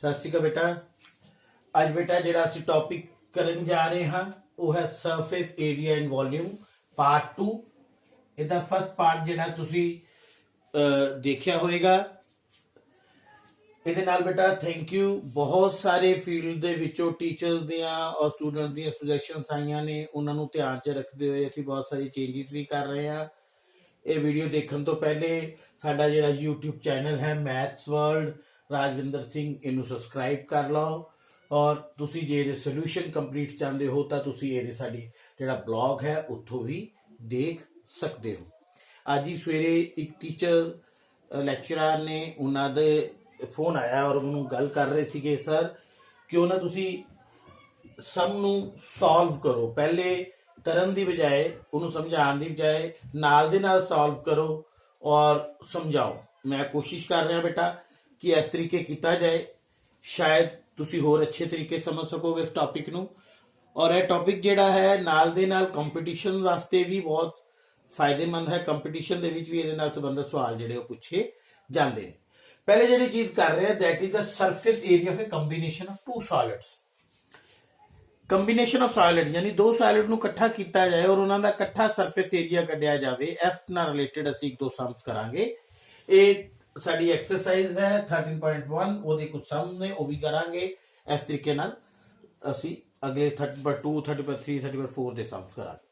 सत श्री अकाल बेटा। अज बेटा जिहड़ा असीं टॉपिक करन जा रहे हां वो है surface area and volume part 2। इहदा फर्स्ट पार्ट जिहड़ा तुसीं देखिया होएगा। ਇਹਦੇ ਨਾਲ बेटा थैंक यू। बहुत सारे फील्ड ਦੇ ਵਿੱਚੋਂ ਟੀਚਰਸ ਦੀਆਂ ਔਰ ਸਟੂਡੈਂਟਸ ਦੀਆਂ ਸੁਜੈਸ਼ਨਸ ਆਈਆਂ ਨੇ, ਉਹਨਾਂ ਨੂੰ ਧਿਆਨ 'ਚ ਰੱਖਦੇ ਹੋਏ ਅਸੀਂ ਬਹੁਤ ਸਾਰੀ ਚੇਂਜਸ ਵੀ ਕਰ ਰਹੇ ਹਾਂ। ਇਹ ਵੀਡੀਓ ਦੇਖਣ ਤੋਂ ਪਹਿਲੇ ਸਾਡਾ ਜਿਹੜਾ YouTube ਚੈਨਲ ਹੈ ਮੈਥਸ ਵਰਲਡ ਰਾਜਵਿੰਦਰ ਸਿੰਘ, ਇਹਨੂੰ ਸਬਸਕ੍ਰਾਈਬ ਕਰ ਲਓ। ਔਰ ਤੁਸੀਂ ਜੇ ਇਹਦੇ ਸੋਲੂਸ਼ਨ ਕੰਪਲੀਟ ਚਾਹੁੰਦੇ ਹੋ ਤਾਂ ਤੁਸੀਂ ਇਹਦੇ ਸਾਡੀ ਜਿਹੜਾ ਬਲੌਗ ਹੈ ਉੱਥੋਂ ਵੀ ਦੇਖ ਸਕਦੇ ਹੋ। ਅੱਜ ਹੀ ਸਵੇਰੇ ਇੱਕ ਟੀਚਰ ਲੈਕਚਰਰ ਨੇ, ਉਹਨਾਂ ਦੇ फोन आया और उन्होंने गल कर रहे थे कि सर क्यों ना तुसी सम नू सॉल्व करो, पहले करन दी बजाय उन्होंने समझाने दी बजाय नाल दे नाल सॉल्व करो और समझाओ। मैं कोशिश कर रहा बेटा कि इस तरीके किया जाए, शायद तुसी होर अच्छे तरीके समझ सकोगे इस टॉपिक नू। और यह टॉपिक जिहड़ा है नाल दे नाल कंपीटिशन वास्ते भी बहुत फायदेमंद है। कंपीटिशन दे विच भी इहदे नाल संबंधित सवाल जिहड़े वो पूछे जाते हैं। पहले जी चीज कर रहे हैं that is the surface area of a combination of two solids. Combination of solid यानी दो सॉलिड ਨੂੰ ਇਕੱਠਾ ਕੀਤਾ ਜਾਏ और ਉਹਨਾਂ ਦਾ ਇਕੱਠਾ ਸਰਫੇਸ ਏਰੀਆ ਕੱਢਿਆ ਜਾਵੇ। ਐਫ ਨਾਲ ਰਿਲੇਟਡ ਅਸੀਂ ਇੱਕ ਦੋ ਸਮਸ ਕਰਾਂਗੇ। ਇਹ ਸਾਡੀ ਐਕਸਰਸਾਈਜ਼ ਹੈ 13.1, ਉਹਦੇ ਕੁਝ ਸਮ ਨੇ ਉਹ ਵੀ ਕਰਾਂਗੇ। ਇਸ ਤਰੀਕੇ ਨਾਲ ਅਸੀਂ ਅਗਲੇ 30.2 30.3 30.4 ਦੇ ਸਮਸ ਕਰਾਂਗੇ।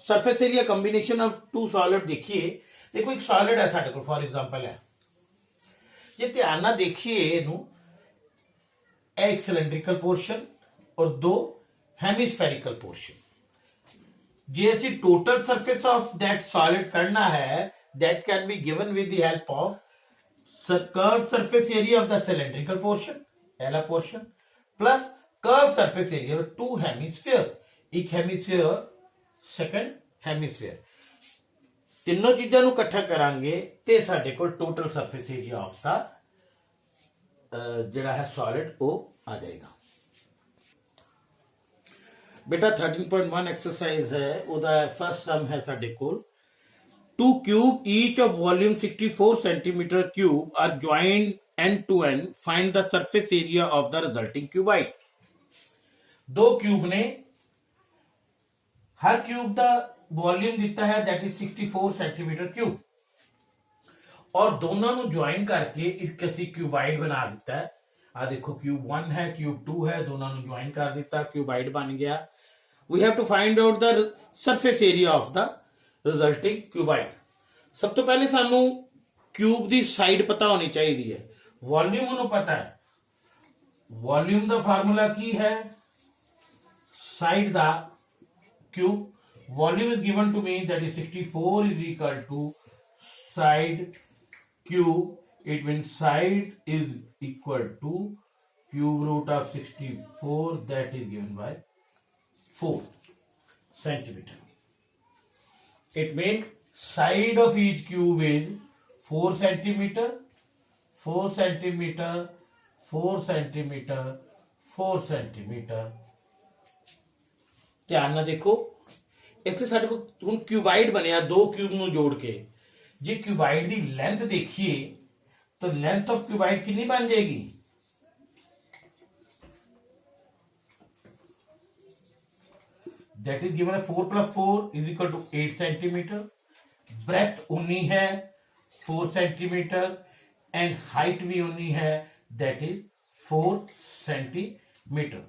Surface area combination of two solid देखिए। देखो एक सॉलिड है ਸਾਡੇ ਕੋਲ, फॉर एग्जांपल है, जे ध्यान ना देखिए इनू, एक सिलेंड्रिकल पोर्शन और दो हेमिस्फेरिकल पोर्शन। जे असी total surface of that solid करना है that can be given with the help of curve surface area of the cylindrical portion, पहला portion, plus curve surface area of two hemisphere, एक hemisphere और second hemisphere. तीनों चीजों को इकट्ठा करांगे ते साडे कोल total surface area of the जिहड़ा है सॉलिड वो आ जाएगा। बेटा 13.1 एक्सरसाइज है, ओदा फर्स्ट सम है साडे कोल। Two cube each of volume 64 centimetre cube are joined end to end, find the surface area of the resulting cuboid. दो क्यूब ने, हर क्यूब दा वॉल्यूम दिता है दैट इज 64 सेंटीमीटर क्यूब, और दोनों ਨੂੰ ज्वाइन करके एक ਅਸੀਂ क्यूबाइड बना दिता है। आ देखो क्यूब 1 है, क्यूब 2 है, दोनों ਨੂੰ ज्वाइन कर दिता, क्यूबाइड बन गया। We have to find out the surface area of the resulting cuboid. सब तो पहले सानू क्यूब दी साइड पता होनी चाहिए है। वॉल्यूम ਨੂੰ पता है, वॉल्यूम ਦਾ फार्मूला की है, side the cube. Volume is given to me that is 64 is equal to side cube. It means side is equal to cube root of 64, that is given by 4 centimeter. It means side of each cube is 4 centimeter, 4 centimeter, 4 centimeter, 4 centimeter। ध्यान ना देखो, ਇੱਥੇ ਸਾਡੇ ਕੋਲ ਹੁਣ cuboid ਬਣਿਆ ਦੋ cube ਨੂੰ ਜੋੜ ਕੇ। ਜੇ क्यूबाइड ਦੀ ਲੈਂਥ ਦੇਖੀਏ ਤਾਂ ਲੈਂਥ ਆਫ क्यूबाइड ਕਿੰਨੀ ਬਣ ਜਾਏਗੀ? that is given as 4 plus 4 is equal to 8 centimeter। breadth उन्नी है 4 centimeter and height भी उन्नी है that is 4 centimeter।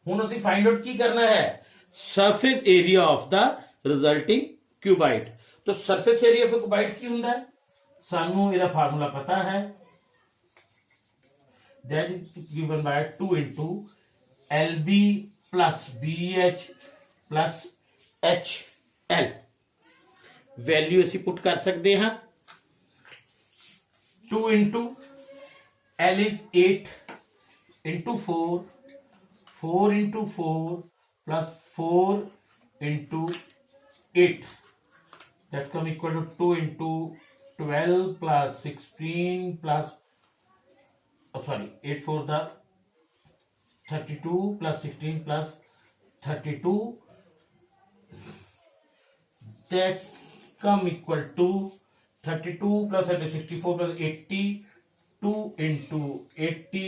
ਹੁਣ ਅਸੀਂ फाइंड आउट की करना है surface area of the resulting cuboid. तो सरफेस एरिया ऑफ क्यूबाइड की हुंदा है, सानू ਇਹਦਾ फार्मूला पता है, that is given by 2 into LB plus BH plus HL। Value ਅਸੀਂ पुट कर सकते हैं। 2 into L is 8 into 4, 4 into 4 plus 4 into 8, that come equal to 2 into 12 plus 16 plus 8 for the 32 plus 16 plus 32, that come equal to 32 plus 30 64 plus 80, 2 into 80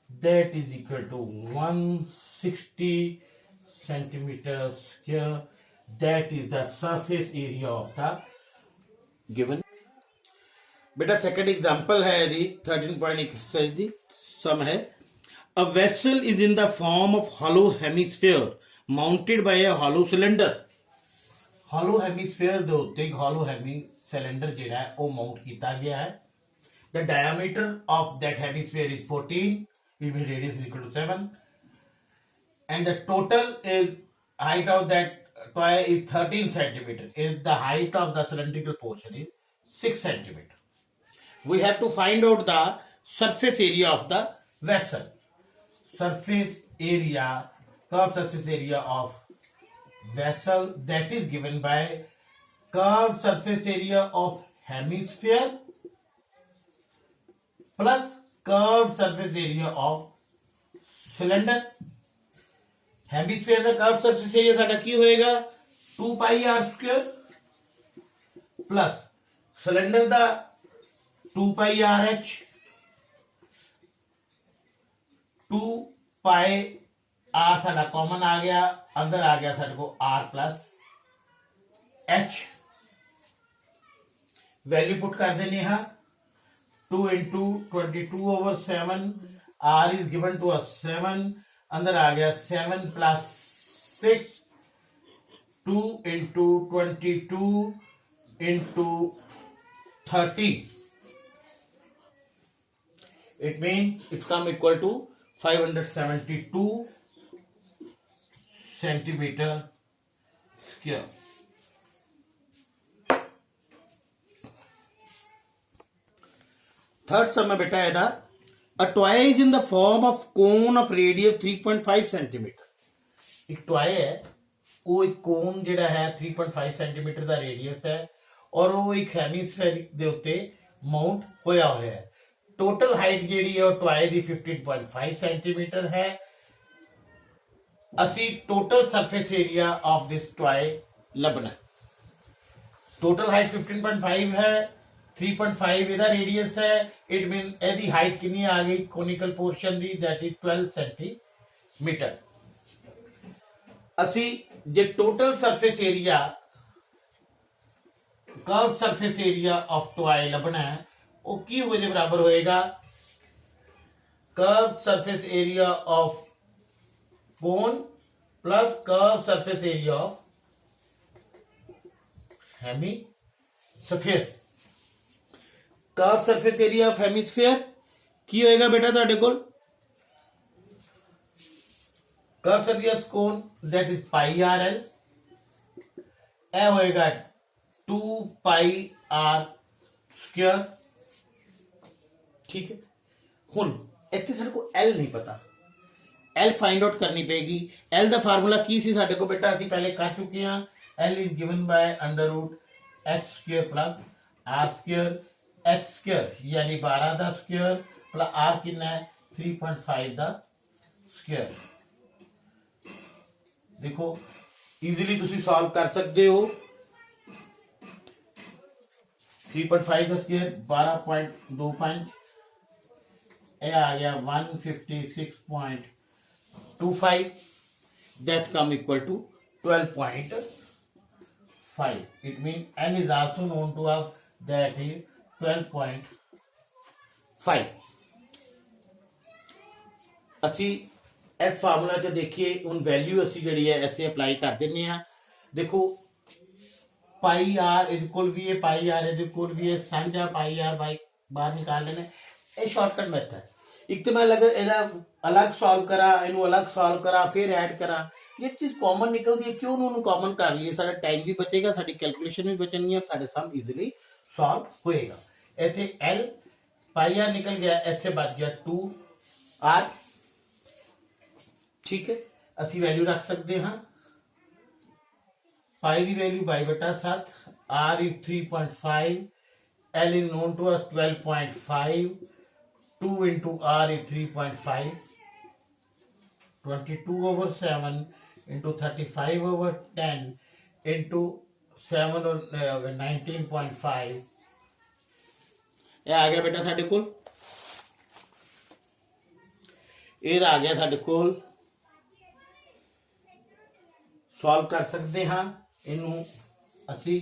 that is equal to 160 centimeter square. That is the surface area of the given. बेटा second example है यदि 13.1 exercise दी sum है a vessel is in the form of hollow hemisphere mounted by a hollow cylinder hollow hemisphere ਦੇ ਉੱਤੇ ਇੱਕ ਹੌਲੋ ਹੈਮੀ cylinder ਜਿਹੜਾ ਹੈ ਉਹ ਮਾਊਂਟ ਕੀਤਾ ਗਿਆ ਹੈ the diameter of that hemisphere is 14 will be radius is equal to 7 and the total is height of that toy is 13 centimeter is the height of the cylindrical portion is 6 centimeter. We have to find out the surface area of the vessel. Surface area, curved surface area of vessel that is given by curved surface area of hemisphere plus curved surface area of cylinder. Hemisphere का curved surface area साडा की होएगा 2 pi r square plus cylinder का 2 pi r h 2 pi r साडा common आ गया अंदर आ गया साडे को r plus h value put कर देनी है 2 into 22/7 r is given to us 7 अंदर आ गया 7 plus 6 2 into 22 into 30 it means it's come equal to 572 centimeter square. Third sum है बेटा ਇਹਦਾ a toy is in the form of cone of radius 3.5 centimeter एक toy है ਉਹ ਇੱਕ ਕੋਨ ਜਿਹੜਾ ਹੈ 3.5 ਸੈਂਟੀਮੀਟਰ ਦਾ ਰੇਡੀਅਸ ਹੈ ਔਰ ਉਹ ਇੱਕ ਹੈਮੀਸਫੇਰਿਕ ਦੇ ਉੱਤੇ ਮਾਊਂਟ ਹੋਇਆ ਹੋਇਆ ਹੈ ਟੋਟਲ ਹਾਈਟ ਜਿਹੜੀ ਹੈ ਉਹ ਟੋਏ ਦੀ 15.5 ਸੈਂਟੀਮੀਟਰ ਹੈ ਅਸੀਂ total surface area of this ਟੋਏ ਲੱਭਣਾ ਟੋਟਲ ਹਾਈਟ 15.5 है 3.5 ਇਹਦਾ ਰੇਡੀਅਸ ਹੈ ਇਟ ਮੀਨਸ ਇਹਦੀ ਹਾਈਟ ਕਿੰਨੀ ਆ ਗਈ ਕੋਨਿਕਲ ਪੋਰਸ਼ਨ ਦੀ that is 12 ਸੈਂਟੀਮੀਟਰ ਅਸੀਂ ਜੇ total surface area curve surface area of toy लभना है वो की हुए दे बराबर होएगा curve surface area of cone plus curve surface area of hemisphere curve surface area of hemisphere की होएगा बेटा तुहाडे कोल curve surface cone that is pi r l ए होएगा 2 pi r स्क्वायर ठीक है हुन इत्थे साडे को l नहीं पता l फाइंड आउट करनी पेगी l दा फार्मूला की सी साडे को बेटा ਅਸੀਂ पहले कर चुके हैं l is given by under root h square plus r square h square यानी 12 ਦਾ स्क्वायर प्लस r कितना है 3.5 ਦਾ स्क्वायर देखो इजीली ਤੁਸੀਂ सॉल्व कर सकते हो 3.5 का स्क्वायर 12.25 ये आ गया 156.25 that come equal to 12.5 it means n is also known to us that is 12.5 ਅਸੀਂ ਇਸ ਫਾਰਮੂਲਾ ਚ ਦੇਖੀਏ ਹੁਣ ਵੈਲਿਊ ਅਸੀਂ ਜਿਹੜੀ ਹੈ ਇੱਥੇ ਅਪਲਾਈ ਕਰ ਦਿੰਨੇ ਆ ਦੇਖੋ पाई आर इक्वल भी है पाई आर इक्वल भी है साझा पाई आर बाई बाहर निकाल लेने ये शॉर्टकट मेथड एक तो मैं अलग सॉल्व करा इनू अलग सॉल्व करा फिर ऐड करा ये चीज कॉमन निकलती है क्यों उन्होंने कॉमन कर लिए सारा टाइम भी बचेगा साडी कैलकुलेशन भी बचनी है साडे सम इजीली सॉल्व होएगा इथे एल पाई आर निकल गया इथे बच गया 2 आर ठीक है ਅਸੀਂ वैल्यू रख सकते हैं पाई की वैल्यू बाई बटा 7 r is 3.5 l is known to us 12.5 2 into r is 3.5 22/7 into 35/10 into 7 or 19.5 ये आ गया बेटा साडे कोल ਇਹ ਆ ਗਿਆ ਸਾਡੇ ਕੋਲ ਸੋਲਵ ਕਰ ਸਕਦੇ ਹਾਂ ਇਹਨੂੰ ਅਸੀਂ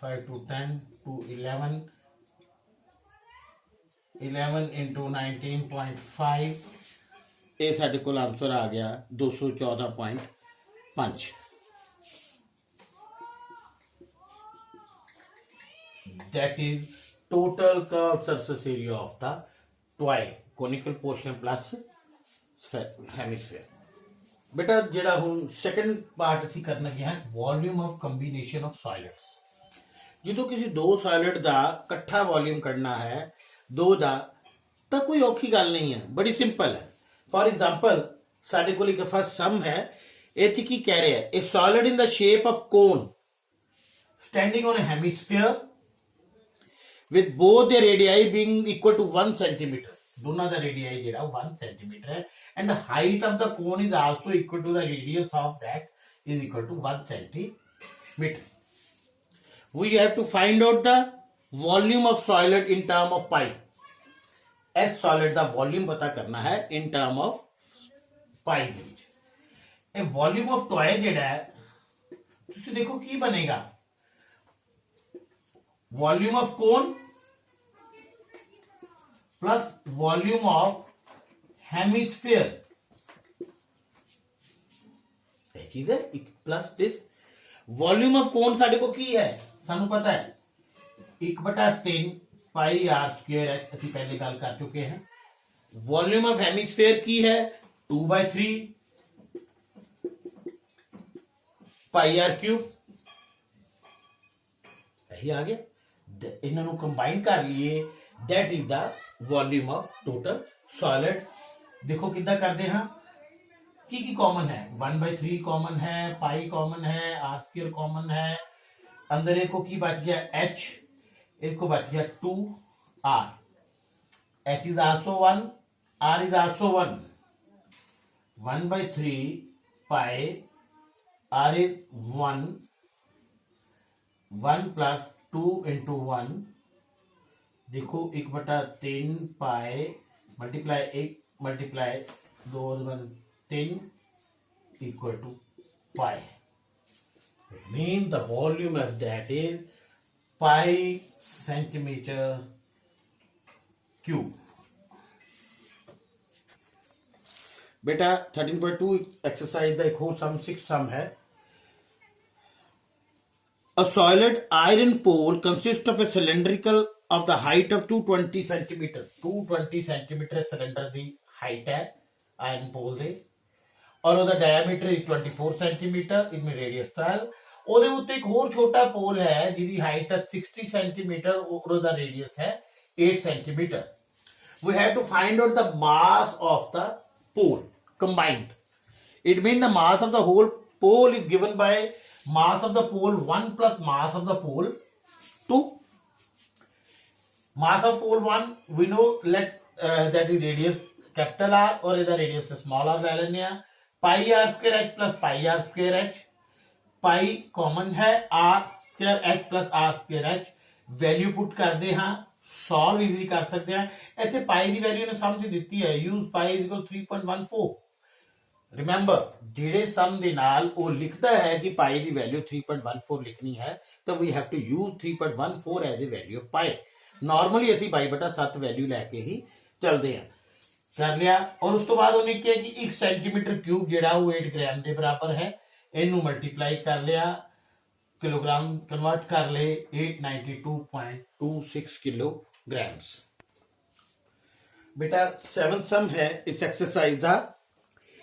5 to 10 to 11 into 19.5 ਇਹ ਸਾਡੇ ਕੋਲ ਆਨਸਰ ਆ ਗਿਆ 214.5 that is total curved surface area of the toy conical portion plus hemisphere बेटा ਜਿਹੜਾ ਹੁਣ ਸੈਕੰਡ ਪਾਰਟ ਅਸੀਂ ਕਰਨ ਲੱਗੇ ਹਾਂ volume of combination of solids ਜਦੋਂ ਕਿਸੇ ਦੋ ਸੋਲਿਡ ਦਾ ਇਕੱਠਾ ਵੋਲਿਊਮ ਕੱਢਣਾ ਹੈ ਦੋ ਦਾ ਤਾਂ ਕੋਈ ਔਖੀ ਗੱਲ ਨਹੀਂ ਹੈ ਬੜੀ ਸਿੰਪਲ ਹੈ ਫॉर एग्जांपल ਸਾਡੇ ਕੋਲ ਇੱਕ ਫਸਟ ਸਮ ਹੈ ਇਹ ਚ ਕੀ ਕਹਿ ਰਿਹਾ ਹੈ a solid in the shape of cone standing on a hemisphere with both the radii being equal to 1 centimeter दोनों का रेडियाई जेड़ा 1 centimeter है and the height of the cone is also equal to the radius of that is equal to 1 centimeter. We have to find out the volume of solid in term of pi. S solid का volume पता करना है in term of pi के विच. ए volume of toy जेड़ा है तुसी देखो की बनेगा volume of cone plus volume of hemisphere ਇਹ ਚੀਜ਼ ਹੈ plus this volume of cone ਸਾਡੇ ਕੋ ਕੀ ਹੈ ਸਾਨੂੰ ਪਤਾ ਹੈ 1/3 पाई r square है ਅਸੀਂ ਪਹਿਲੇ ਗੱਲ ਕਰ ਚੁੱਕੇ ਹਾਂ volume of hemisphere ਕੀ ਹੈ 2/3 पाई r cube यही आ गया ਇਹਨਾਂ ਨੂੰ ਕੰਬਾਈਨ ਕਰ ਲਈਏ that is the volume of total solid देखो कितना करते हैं की कॉमन है 1/3 कॉमन है पाई कॉमन है r स्क्वायर कॉमन है अंदर एक को की बच गया h एक को बच गया 2r h is also 1 r is also 1 1/3 pi r is 1 1 plus 2 into 1 देखो 1/3 pi multiply 1 multiply 2 3 equal to pi it mean the volume of that is pi centimetre cube बेटा 13.2 एक्सरसाइज का एक और सम 6 सम है A solid iron pole consists of a cylindrical of the height of 220 centimeter 220 centimeter cylinder the height है iron pole ਦੇ और ਉਹਦਾ diameter is 24 centimeter इसमें radius 12 ਉਹਦੇ ਉੱਤੇ ਇੱਕ ਹੋਰ ਛੋਟਾ ਪੋਲ ਹੈ ਜਿਹਦੀ height ਹੈ 60 centimeter और ਉਹਦਾ radius है 8 centimeter we have to find out the mass of the pole combined it means the mass of the whole pole is given by mass of the pole 1 plus mass of the pole 2 mass of pole 1 we know let that is radius capital R और इधर radius small r ले लेने हैं pi r square h plus pi r square h pi common है r square h plus r square h value put कर दे हाँ solve easily कर सकते हैं ऐसे पाई की वैल्यू ने समझ दी है use pi is equal 3.14 remember जेड़े सम दे नाल वो लिखता है कि पाई की वैल्यू 3.14 लिखनी है तो we have to use 3.14 as a value of pi normally ਅਸੀਂ 22/7 वैल्यू लेके ही चलते हैं कर लिया और उस तो बाद उन्हें कहा कि 1 सेंटीमीटर क्यूब जेड़ा वो 8 ग्राम के बराबर है इनू मल्टीप्लाई कर लिया किलोग्राम कन्वर्ट कर ले 892.26 किलोग्राम्स बेटा 7th सम है इस एक्सरसाइज का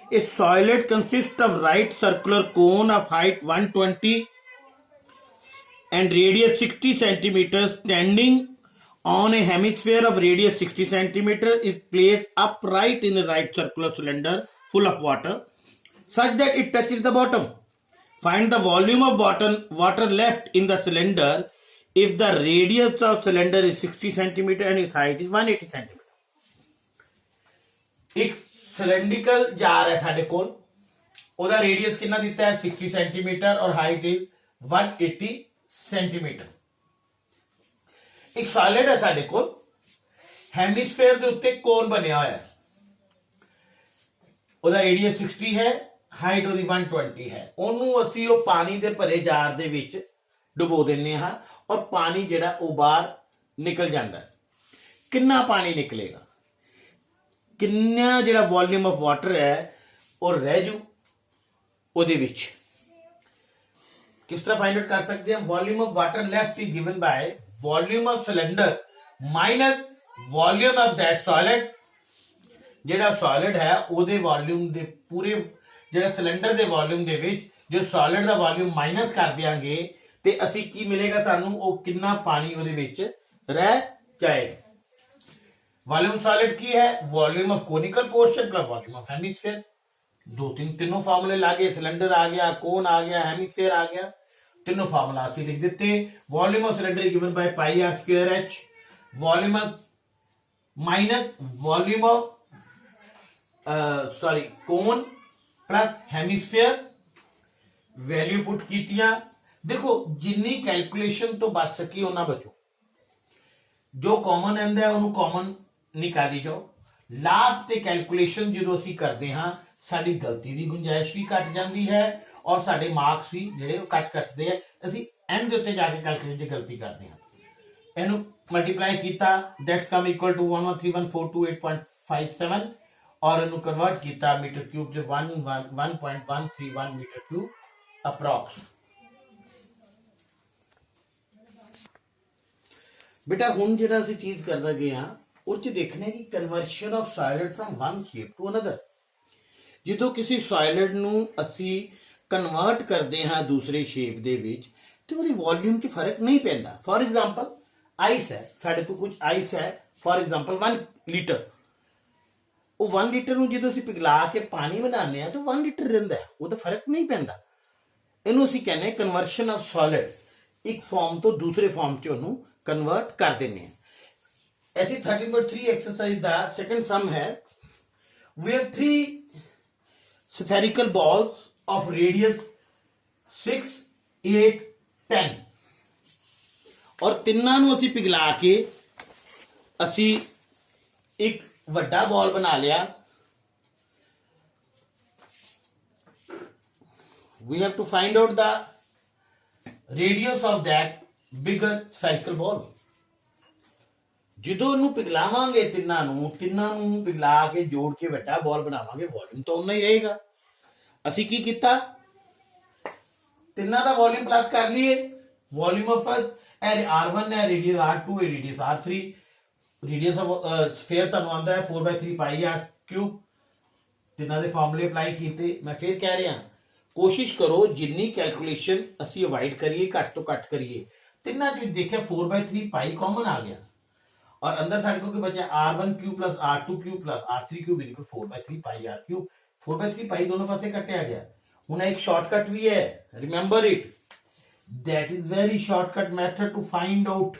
A solid consists of right circular cone of height 120 and radius 60 centimeters standing on a hemisphere of radius 60 centimeters is placed upright in a right circular cylinder full of water such that it touches the bottom. Find the volume of water left in the cylinder if the radius of cylinder is 60 centimeters and its height is 180 centimeters. एक cylindrical jar है साडे कोल ओदा radius कितना दिता है 60 centimetre और height is 180 centimetre एक solid है साडे कोल ਹੈਮੀਸਫੇਅਰ ਦੇ ਉੱਤੇ ਕੋਨ ਬਣਿਆ ਹੋਇਆ, ਉਹਦਾ ਰੇਡੀਅਸ 60 ਹੈ, ਹਾਈਟ ਉਹਦੀ 120 ਹੈ। ਉਹਨੂੰ ਅਸੀਂ ਉਹ ਪਾਣੀ ਦੇ ਭਰੇ ਜਾਰ ਦੇ ਵਿੱਚ ਡੁਬੋ ਦਿੰਦੇ ਹਾਂ ਔਰ ਪਾਣੀ ਜਿਹੜਾ ਉਹ ਬਾਹਰ ਨਿਕਲ ਜਾਂਦਾ। ਕਿੰਨਾ ਪਾਣੀ ਨਿਕਲੇਗਾ, ਕਿੰਨਾ ਜਿਹੜਾ ਵੋਲਿਊਮ ਆਫ ਵਾਟਰ ਹੈ ਉਹ ਰਹਿ ਜੂ ਉਹਦੇ ਵਿੱਚ। किस तरह फाइंड आउट कर सकते हैं? Volume of water left is given by volume of cylinder minus volume of that solid. ਜਿਹੜਾ ਸੋਲਿਡ ਹੈ ਉਹਦੇ ਵੋਲਿਊਮ ਦੇ ਪੂਰੇ ਜਿਹੜਾ ਸਿਲੰਡਰ ਦੇ ਵੋਲਿਊਮ ਦੇ ਵਿੱਚ ਜੋ ਸੋਲਿਡ ਦਾ ਵੋਲਿਊਮ ਮਾਈਨਸ ਕਰ ਦਿਆਂਗੇ ਤੇ ਅਸੀਂ ਕੀ ਮਿਲੇਗਾ ਸਾਨੂੰ, ਉਹ ਕਿੰਨਾ ਪਾਣੀ ਉਹਦੇ ਵਿੱਚ ਰਹਿ ਜਾਏ। वॉल्यूम सॉलिड की है volume of conical portion plus volume of hemisphere. तीनों फार्मूले लागे, सिलेंडर आ गया, कोन आ गया, हेमिस्फीयर आ गया, तीनों फार्मूला असं लिख देते। Volume of cylinder given by pi r square h, volume of minus volume of cone plus hemisphere. Value put कीतियां। देखो जिन्नी कैलकुलेशन तो बच सकी उन्ना बचो, जो कॉमन आंदा है उन्होंने कॉमन निकाली जाओ। लास्ट ते कैलकुलेशन जो असी करते हाँ साड़ी गलती की गुंजाइश भी घट जाती है और साडे मार्क्स भी जिहड़े घट घटते हैं। असी एंड दे उत्ते जाके कैलकुलेट गलती करते हैं। इनू मल्टीप्लाई किया, दैट्स कम इक्वल टू 1131428.57 और इनू कन्वर्ट किया मीटर क्यूब से 1.131 मीटर क्यूब अप्रॉक्स। बेटा हुण जिहड़ा असीं चीज़ करदा गए हां उह च देखना है कि conversion of solid from one shape to another. ਜਦੋਂ ਕਿਸੇ ਸॉलिड ਨੂੰ ਅਸੀਂ ਕਨਵਰਟ ਕਰਦੇ ਹਾਂ ਦੂਸਰੇ ਸ਼ੇਪ ਦੇ ਵਿੱਚ ਤੇ ਉਹਦੀ ਵੋਲਿਊਮ 'ਚ ਫਰਕ ਨਹੀਂ ਪੈਂਦਾ। ਫॉर एग्जांपल ਆਈਸ ਹੈ, ਸਾਡੇ ਕੋਲ ਕੁਝ ਆਈਸ ਹੈ, ਫॉर एग्जांपल 1 ਲੀਟਰ। ਉਹ 1 ਲੀਟਰ ਨੂੰ ਜਦੋਂ ਅਸੀਂ ਪਿਘਲਾ ਕੇ ਪਾਣੀ ਬਣਾਉਂਦੇ ਹਾਂ ਤਾਂ 1 ਲੀਟਰ ਰਹਿੰਦਾ, ਉਹਦਾ ਫਰਕ ਨਹੀਂ ਪੈਂਦਾ। ਇਹਨੂੰ ਅਸੀਂ ਕਹਿੰਦੇ ਕਨਵਰਸ਼ਨ ਆਫ ਸॉलिड, ਇੱਕ ਫਾਰਮ ਤੋਂ ਦੂਸਰੇ ਫਾਰਮ 'ਚ ਉਹਨੂੰ कन्वर्ट कर देने। ऐसी 13.3 एक्सरसाइज का सेकंड सम है। We have 3 spherical balls of radius 6, 8, 10 और ਤਿੰਨਾਂ ਨੂੰ ਅਸੀਂ ਪਿਘਲਾ ਕੇ ਅਸੀਂ ਇੱਕ ਵੱਡਾ ਬॉल ਬਣਾ ਲਿਆ। We have to find out the radius of that bigger cycle ball. ਜਦੋਂ ਇਹਨੂੰ ਪਿਘਲਾਵਾਂਗੇ ਤਿੰਨਾਂ ਨੂੰ ਪਿਘਲਾ ਕੇ ਜੋੜ ਕੇ ਵੱਡਾ ਬਾਲ ਬਣਾਵਾਂਗੇ, ਵੋਲਿਊਮ ਤਾਂ ਉਨਾ ਹੀ ਰਹੇਗਾ। ਅਸੀਂ ਕੀ ਕੀਤਾ, ਤਿੰਨਾਂ ਦਾ ਵੋਲਿਊਮ ਪਲੱਸ ਕਰ ਲਈਏ। ਵੋਲਿਊਮ ਆਫ R1 ਹੈ, ਰੇਡੀਅਸ R2 ਹੈ, radius R3, radius of sphere ਸਾਨੂੰ ਆਉਂਦਾ ਹੈ 4/3 ਪਾਈ r ਕਿਊਬ। ਤਿੰਨਾਂ ਦੇ ਫਾਰਮੂਲੇ ਅਪਲਾਈ ਕੀਤੇ। ਮੈਂ ਫਿਰ ਕਹਿ ਰਿਹਾ ਕੋਸ਼ਿਸ਼ ਕਰੋ ਜਿੰਨੀ ਕੈਲਕੂਲੇਸ਼ਨ ਅਸੀਂ ਅਵॉइड करिए, घट तो घट करिए। ਤਿੰਨਾਂ ਚ ਦੇਖਿਆ 4/3 ਪਾਈ ਕਾਮਨ ਆ ਗਿਆ और अंदर साइड को बचा R1 cube plus R2 cube plus R3 cube equal 4/3 pi r cube. 4/3 pi दोनों पासे कटिया गया। हुण एक शॉर्टकट भी है, remember it, that is very shortcut method to find out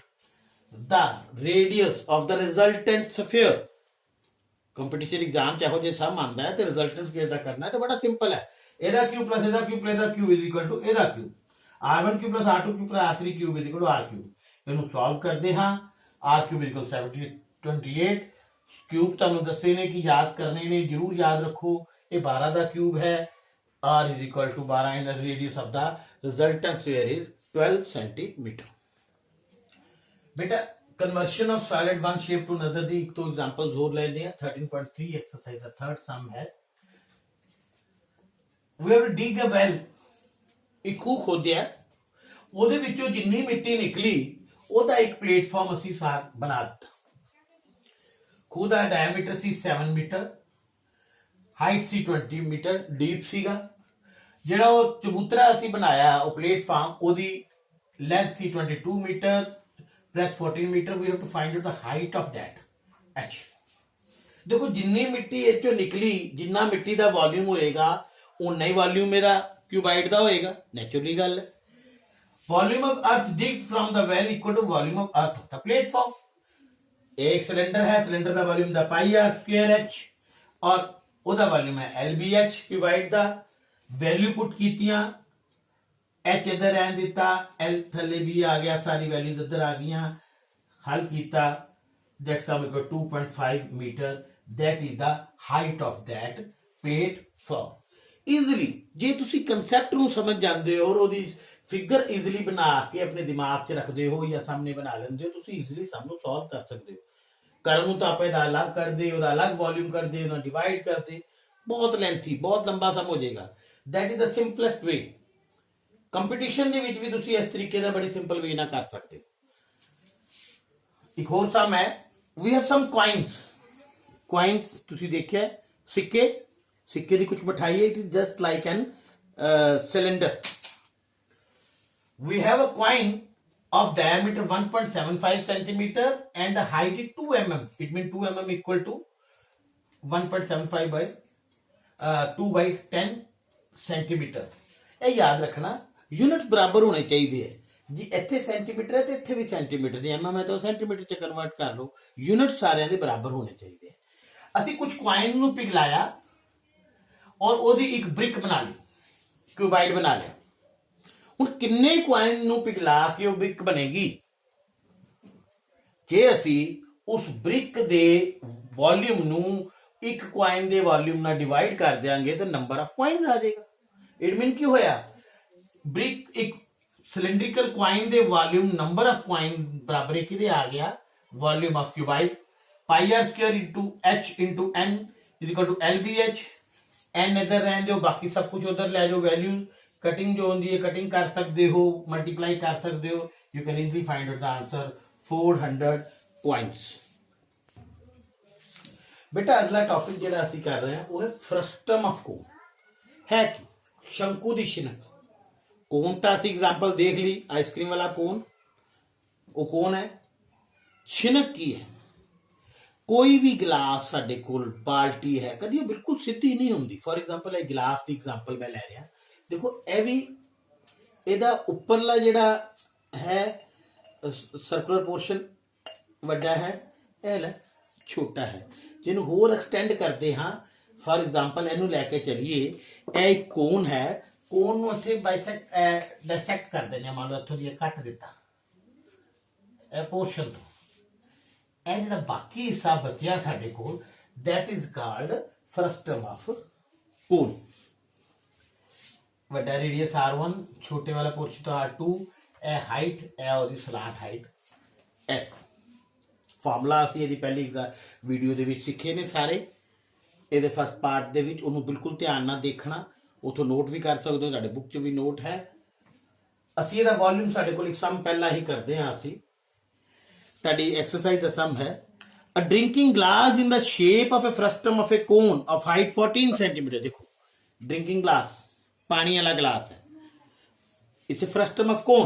the radius of the resultant sphere. Competition exam चाहो जे सम आंदा है तो रिजल्टेंट कैसा करना है तो बड़ा सिंपल है। एदा क्यूब प्लस एदा क्यूब प्लस एदा क्यूब इज इक्वल टू एदा cube. R1 cube plus R2 cube plus R3 cube is equal to R cube. इन्हों सॉल्व करते हाँ। R cube is equal 28 cube तुहानूं दस्से ने कि याद करने ने, जरूर याद रखो। ये 12 का क्यूब है। R is equal to 12 and radius of the resultant sphere is 12 centimetre. बेटा conversion of solid one shape to another दी एक तो एग्जांपल्स और लेने हैं। 13.3 एक्सरसाइज का थर्ड सम है। We have to dig a well. एक खूह खोदिया, ਉਹਦੇ ਵਿੱਚੋਂ ਜਿੰਨੀ ਮਿੱਟੀ ਨਿਕਲੀ ਉਹਦਾ ਇੱਕ ਪਲੇਟਫਾਰਮ ਅਸੀਂ ਬਣਾ ਦਿੱਤਾ। ਖੂਹ ਦਾ ਡਾਇਆਮੀਟਰ ਸੀ 7 ਮੀਟਰ, ਹਾਈਟ ਸੀ 20 ਮੀਟਰ, ਡੀਪ ਸੀਗਾ। ਜਿਹੜਾ ਉਹ ਚਬੂਤਰਾ ਅਸੀਂ ਬਣਾਇਆ ਉਹ ਪਲੇਟਫਾਰਮ, ਉਹਦੀ ਲੈਂਥ ਸੀ 22 metre plus 14 metre. We have to find out the height of that h. देखो जिन्नी मिट्टी इस चो निकली, जिन्ना मिट्टी का वॉल्यूम होएगा उन्ना ही वॉल्यूम मेरा क्यूबाइड का होएगा, नेचुरली गल है। Volume of earth digged from the well equal to volume of earth of the platform. एक सिलेंडर है, सिलेंडर का volume the pi r square h और ਉਹਦਾ वॉल्यूम है LBH क्यूबाइड का। वैल्यू पुट कीतियां, एच इधर रहन दिता, एल थले भी आ गया, सारी वैल्यूज इधर आ गई, हल किया। that come equal 2.5 meter. That is the height of that platform. Easily ਜੇ ਤੁਸੀਂ concept ਨੂੰ ਸਮਝ ਜਾਂਦੇ ਹੋ ਔਰ ਉਹਦੀ ਫਿਗਰ easily ਬਣਾ ਕੇ ਆਪਣੇ ਦਿਮਾਗ 'ਚ ਰੱਖਦੇ ਹੋ ਜਾਂ ਸਾਹਮਣੇ ਬਣਾ ਲੈਂਦੇ ਹੋ, ਤੁਸੀਂ easily ਸਭ ਨੂੰ solve ਕਰ ਸਕਦੇ ਹੋ। ਕਰਨ ਨੂੰ ਤਾਂ ਆਪਾਂ ਇਹਦਾ ਅਲੱਗ ਕਰਦੇ, ਉਹਦਾ ਅਲੱਗ ਵੋਲਿਊਮ ਕਰਦੇ, ਉਹਦਾ ਡਿਵਾਈਡ ਕਰਦੇ, ਬਹੁਤ ਲੈਂਥੀ, ਬਹੁਤ ਲੰਬਾ ਸਮ ਹੋ ਜਾਏਗਾ। That is the simplest way. Competition ਦੇ ਵਿੱਚ ਵੀ ਤੁਸੀਂ ਇਸ ਤਰੀਕੇ ਦਾ ਬੜੀ ਸਿੰਪਲ ਵੇ ਨਾਲ ਕਰ ਸਕਦੇ ਹੋ। ਇੱਕ ਹੋਰ ਸਮ ਹੈ, we have some coins ਤੁਸੀਂ ਦੇਖਿਆ, ਸਿੱਕੇ ਦੀ ਕੁਝ ਮਠਾਈ ਹੈ, it is just like an cylinder. We have a coin of diameter 1.75 centimeter and the height is 2 mm. It means 2 mm equal to 1.75 by 2 by 10 centimeter. ਇਹ ਯਾਦ ਰੱਖਣਾ, यूनिट्स बराबर होने चाहिए। जी इतने सेंटीमीटर है तो इतने भी सेंटीमीटर दी एम है तो सेंटीमीटर च कन्वर्ट कर लो, यूनिट सारे दे बराबर होने चाहिए। असी कुछ कॉइन नू पिघलाया और ओदी एक ब्रिक बना ली, क्यूबाइड बना लिया। हुण किन्ने कॉइन नू पिघला के वो ब्रिक बनेगी? जे असी उस ब्रिक दे वॉल्यूम नू एक कॉइन दे वॉल्यूम नाल डिवाइड कर देंगे तो नंबर ऑफ कॉइन्स आ जाएगा। इट मीन की होया, ब्रिक एक सिलेंड्रिकल कॉइन दे वॉल्यूम नंबर ऑफ कॉइन बराबर किदे आ गया, volume of cuboid. Pi r square into h into n is equal to l b h. N इधर रहने दो, बाकी सब कुछ उधर ले जाओ। वैल्यूज कटिंग जो होती है कटिंग कर सकते हो, मल्टीप्लाई कर सकते हो। You can easily find out the answer 400 coins. बेटा अगला टॉपिक जो असी कर रहे हैं वो है फ्रस्टम ऑफ कोन। है कि शंकु दी शिनक। कोन तो असी एग्जाम्पल देख ली, आइसक्रीम वाला कोन, वो कौन है। शिनक की है, कोई भी गिलास साडे कोल, बाल्टी है, कदी बिल्कुल सीधी नहीं होंगी। फॉर एग्जाम्पल ये गिलास की एग्जाम्पल मैं लै रहा, देखो यह भी इहदा उपरला जिहड़ा है सर्कुलर पोर्शन वड्डा है, यह छोटा है। जिन्हों होर एक्सटेंड करते हाँ, फॉर एग्जाम्पल इनू लैके चलीए, यह एक कोन है, कोन नूं इत्थे डायसैक्ट कर देने, मान लो इत्थों दी कट दिता पोर्शन तो, यह जिहड़ा बाकी हिस्सा बचिया साडे कोल, that is called frustum of cone. वड्डा रेडियस R1, छोटे वाला पोर्शन तो R2, यह हाइट, यह ओहदी सलांट हाइट। यह फार्मूला असीं इहदी पहली वीडियो दे विच सीखे ने सारे, ये फस्ट पार्ट दे विच, उहनूं बिल्कुल ध्यान नाल देखना, उथों नोट भी कर सकते हो, तुहाडे बुक च भी नोट है। असीं इहदा वॉल्यूम साडे कोल एक सम पहला ही करते हैं। असीं तुहाडी एक्सरसाइज दा सम है, a drinking glass in the shape of A frustum of A cone of height 14 centimetre. देखो ड्रिंकिंग ग्लास पानी वाला ग्लास है, इसे फ्रस्टम ऑफ कोन